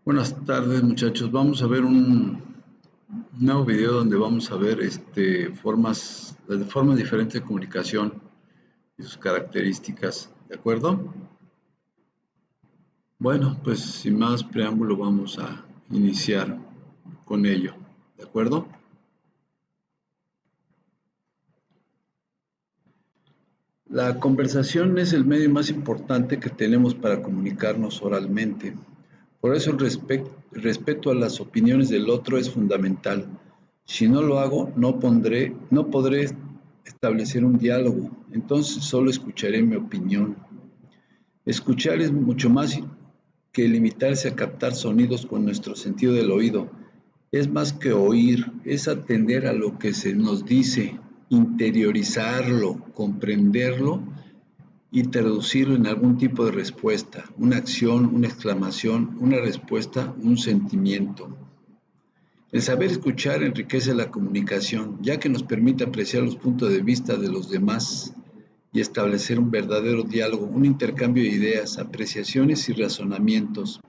Buenas tardes, muchachos. Vamos a ver un nuevo video donde vamos a ver las formas diferentes de comunicación y sus características. ¿De acuerdo? Bueno, pues sin más preámbulo vamos a iniciar con ello. ¿De acuerdo? La conversación es el medio más importante que tenemos para comunicarnos oralmente. Por eso el respeto a las opiniones del otro es fundamental. Si no lo hago, no podré establecer un diálogo, entonces solo escucharé mi opinión. Escuchar es mucho más que limitarse a captar sonidos con nuestro sentido del oído. Es más que oír, es atender a lo que se nos dice, interiorizarlo, comprenderlo y traducirlo en algún tipo de respuesta, una acción, una exclamación, una respuesta, un sentimiento. El saber escuchar enriquece la comunicación, ya que nos permite apreciar los puntos de vista de los demás y establecer un verdadero diálogo, un intercambio de ideas, apreciaciones y razonamientos.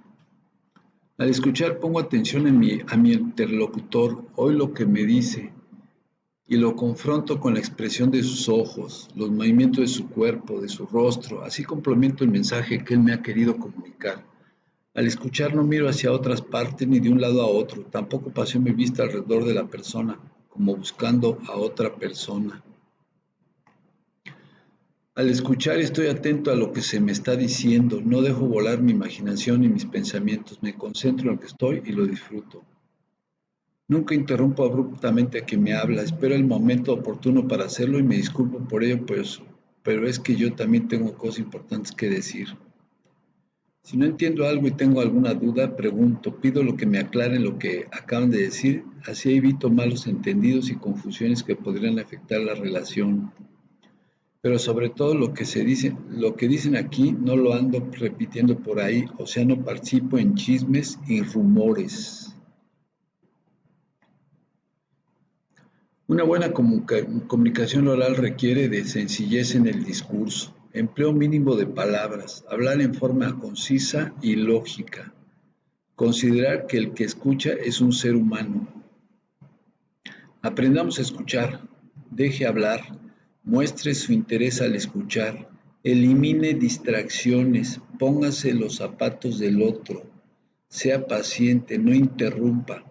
Al escuchar pongo atención a mi interlocutor, oigo lo que me dice, y lo confronto con la expresión de sus ojos, los movimientos de su cuerpo, de su rostro, así complemento el mensaje que él me ha querido comunicar. Al escuchar no miro hacia otras partes ni de un lado a otro, tampoco paseo mi vista alrededor de la persona, como buscando a otra persona. Al escuchar estoy atento a lo que se me está diciendo, no dejo volar mi imaginación ni mis pensamientos, me concentro en lo que estoy y lo disfruto. Nunca interrumpo abruptamente a quien me habla, espero el momento oportuno para hacerlo y me disculpo por ello, pero es que yo también tengo cosas importantes que decir. Si no entiendo algo y tengo alguna duda, pregunto, pido lo que me aclaren lo que acaban de decir, así evito malos entendidos y confusiones que podrían afectar la relación. Pero sobre todo lo que dicen aquí no lo ando repitiendo por ahí, o sea, no participo en chismes y rumores. Una buena comunicación oral requiere de sencillez en el discurso, empleo mínimo de palabras, hablar en forma concisa y lógica, considerar que el que escucha es un ser humano. Aprendamos a escuchar, deje hablar, muestre su interés al escuchar, elimine distracciones, póngase los zapatos del otro, sea paciente, no interrumpa.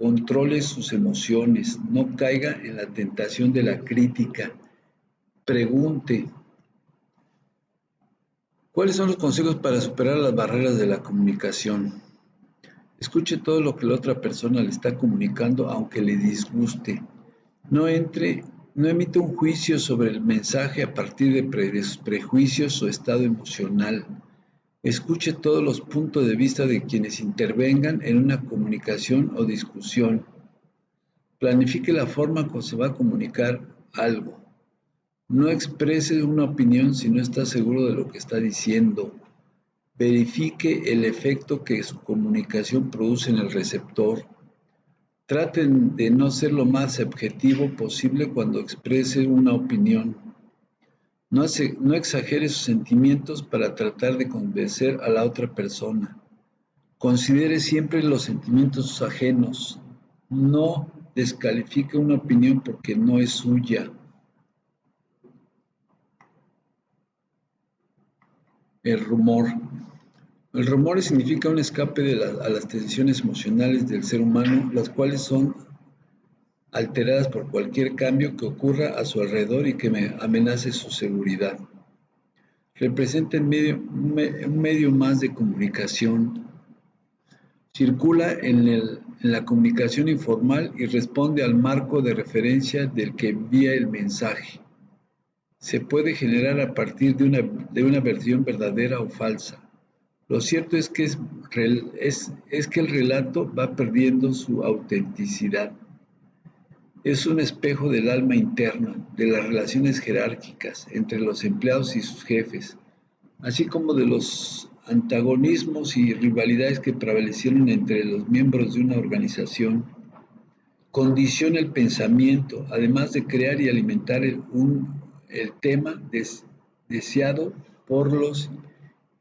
Controle sus emociones, no caiga en la tentación de la crítica. Pregunte, ¿cuáles son los consejos para superar las barreras de la comunicación? Escuche todo lo que la otra persona le está comunicando, aunque le disguste. No emita un juicio sobre el mensaje a partir de sus prejuicios o estado emocional. Escuche todos los puntos de vista de quienes intervengan en una comunicación o discusión. Planifique la forma como se va a comunicar algo. No exprese una opinión si no está seguro de lo que está diciendo. Verifique el efecto que su comunicación produce en el receptor. Traten de no ser lo más objetivo posible cuando exprese una opinión. No exagere sus sentimientos para tratar de convencer a la otra persona. Considere siempre los sentimientos ajenos. No descalifique una opinión porque no es suya. El rumor. El rumor significa un escape a las tensiones emocionales del ser humano, las cuales son alteradas por cualquier cambio que ocurra a su alrededor y que amenace su seguridad. Representa un medio más de comunicación. Circula en la comunicación informal y responde al marco de referencia del que envía el mensaje. Se puede generar a partir de una versión verdadera o falsa. Lo cierto es que el relato va perdiendo su autenticidad. Es un espejo del alma interna, de las relaciones jerárquicas entre los empleados y sus jefes, así como de los antagonismos y rivalidades que prevalecieron entre los miembros de una organización. Condiciona el pensamiento, además de crear y alimentar el tema deseado por los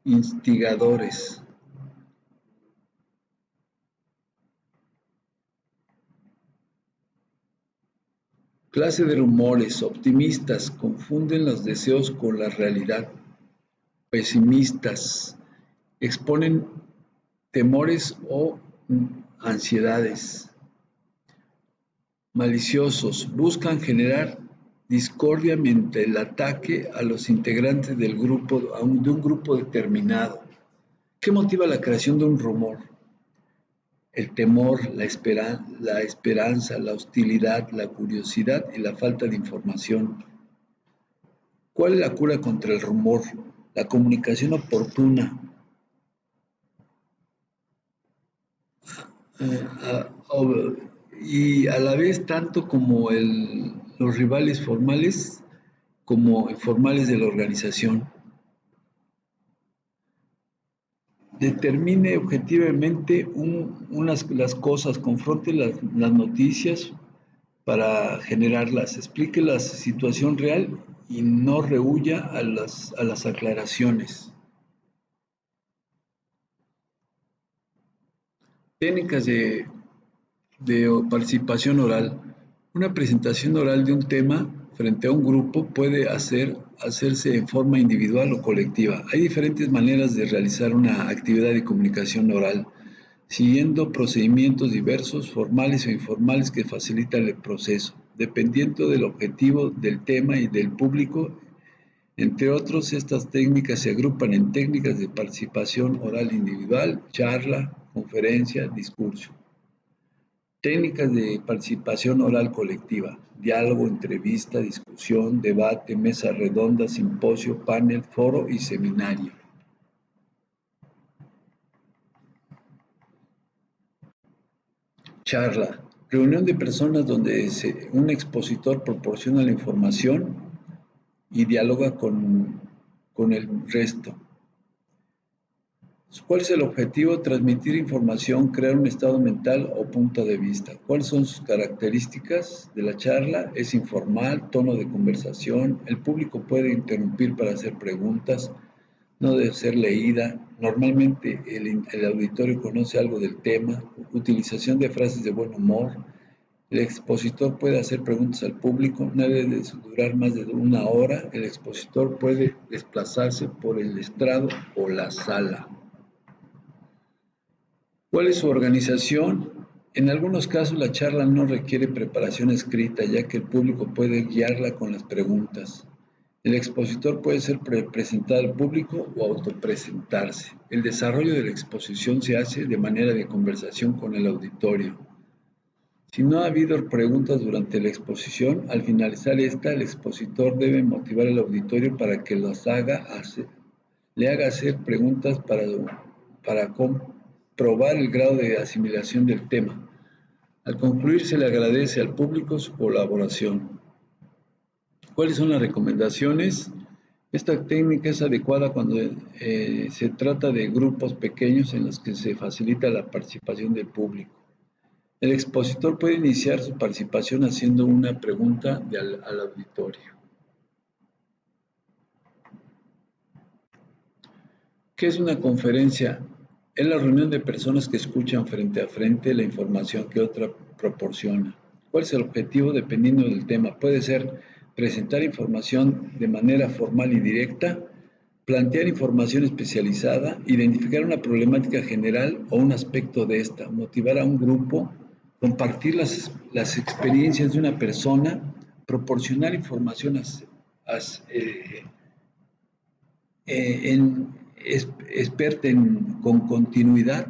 instigadores. Clase de rumores, optimistas, confunden los deseos con la realidad. Pesimistas, exponen temores o ansiedades. Maliciosos, buscan generar discordia mediante el ataque a los integrantes del grupo, de un grupo determinado. ¿Qué motiva la creación de un rumor? El temor, la esperanza, la hostilidad, la curiosidad y la falta de información. ¿Cuál es la cura contra el rumor? La comunicación oportuna. Y a la vez tanto como los rivales formales como informales de la organización. Determine objetivamente las cosas, confronte las noticias para generarlas, explique la situación real y no rehúya a las aclaraciones. Técnicas de participación oral. Una presentación oral de un tema frente a un grupo puede hacerse en forma individual o colectiva. Hay diferentes maneras de realizar una actividad de comunicación oral, siguiendo procedimientos diversos, formales o informales que facilitan el proceso, dependiendo del objetivo del tema y del público. Entre otros, estas técnicas se agrupan en técnicas de participación oral individual, charla, conferencia, discurso. Técnicas de participación oral colectiva: diálogo, entrevista, discusión, debate, mesa redonda, simposio, panel, foro y seminario. Charla: reunión de personas donde un expositor proporciona la información y dialoga con el resto. ¿Cuál es el objetivo? Transmitir información, crear un estado mental o punto de vista. ¿Cuáles son sus características de la charla? Es informal, tono de conversación, el público puede interrumpir para hacer preguntas, no debe ser leída, normalmente el auditorio conoce algo del tema, utilización de frases de buen humor, el expositor puede hacer preguntas al público, no debe durar más de 1 hora, el expositor puede desplazarse por el estrado o la sala. ¿Cuál es su organización? En algunos casos la charla no requiere preparación escrita, ya que el público puede guiarla con las preguntas. El expositor puede ser presentado al público o autopresentarse. El desarrollo de la exposición se hace de manera de conversación con el auditorio. Si no ha habido preguntas durante la exposición, al finalizar esta, el expositor debe motivar al auditorio para que le haga hacer preguntas para comprobar el grado de asimilación del tema. Al concluir, se le agradece al público su colaboración. ¿Cuáles son las recomendaciones? Esta técnica es adecuada cuando se trata de grupos pequeños en los que se facilita la participación del público. El expositor puede iniciar su participación haciendo una pregunta al auditorio. ¿Qué es una conferencia? Es la reunión de personas que escuchan frente a frente la información que otra proporciona. ¿Cuál es el objetivo? Dependiendo del tema. Puede ser presentar información de manera formal y directa, plantear información especializada, identificar una problemática general o un aspecto de esta, motivar a un grupo, compartir las experiencias de una persona, proporcionar información experta con continuidad.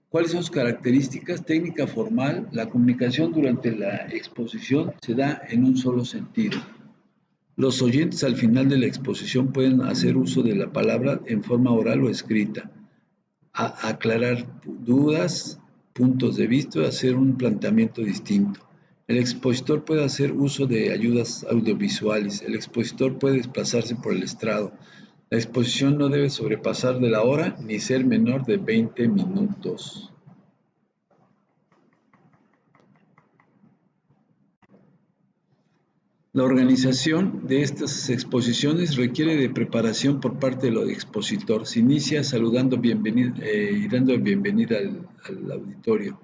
¿Cuáles son sus características? Técnica formal: la comunicación durante la exposición se da en un solo sentido. Los oyentes al final de la exposición pueden hacer uso de la palabra en forma oral o escrita, aclarar dudas, puntos de vista o hacer un planteamiento distinto. El expositor puede hacer uso de ayudas audiovisuales. El expositor puede desplazarse por el estrado. La exposición no debe sobrepasar de la hora ni ser menor de 20 minutos. La organización de estas exposiciones requiere de preparación por parte del expositor. Se inicia saludando y dando bienvenida al auditorio.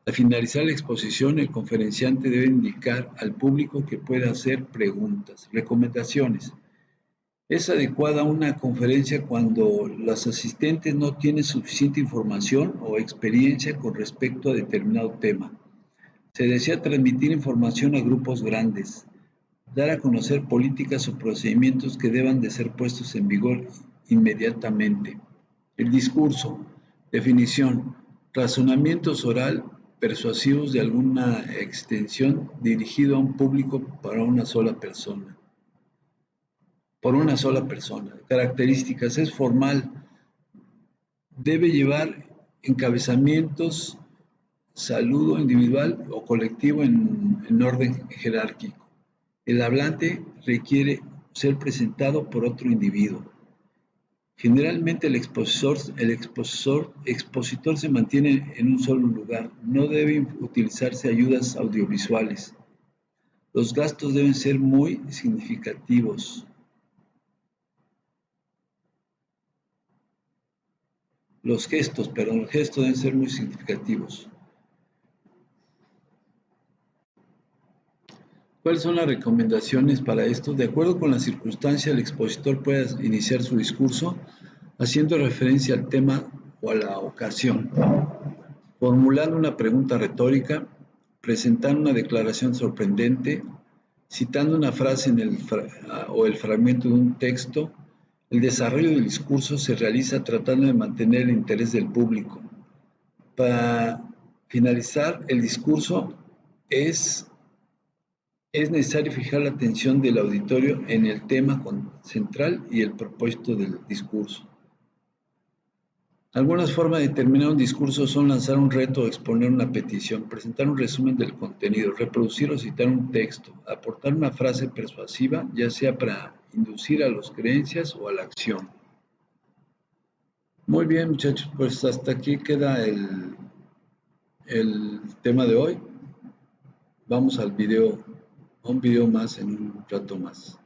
Al finalizar la exposición, el conferenciante debe indicar al público que puede hacer preguntas. Recomendaciones. Es adecuada una conferencia cuando los asistentes no tienen suficiente información o experiencia con respecto a determinado tema. Se desea transmitir información a grupos grandes, dar a conocer políticas o procedimientos que deban de ser puestos en vigor inmediatamente. El discurso. Definición. Razonamientos oral persuasivos de alguna extensión dirigido a un público para una sola persona. Por una sola persona. Características. Es formal. Debe llevar encabezamientos, saludo individual o colectivo en orden jerárquico. El hablante requiere ser presentado por otro individuo. Generalmente el expositor se mantiene en un solo lugar. No deben utilizarse ayudas audiovisuales. Los gastos deben ser muy significativos. Los gestos deben ser muy significativos. ¿Cuáles son las recomendaciones para esto? De acuerdo con la circunstancia, el expositor puede iniciar su discurso haciendo referencia al tema o a la ocasión, formulando una pregunta retórica, presentando una declaración sorprendente, citando una frase o el fragmento de un texto. El desarrollo del discurso se realiza tratando de mantener el interés del público. Para finalizar el discurso es necesario fijar la atención del auditorio en el tema central y el propósito del discurso. Algunas formas de terminar un discurso son lanzar un reto o exponer una petición, presentar un resumen del contenido, reproducir o citar un texto, aportar una frase persuasiva, ya sea para inducir a las creencias o a la acción. Muy bien, muchachos, pues hasta aquí queda el tema de hoy. Vamos al video, a un video más en un rato más.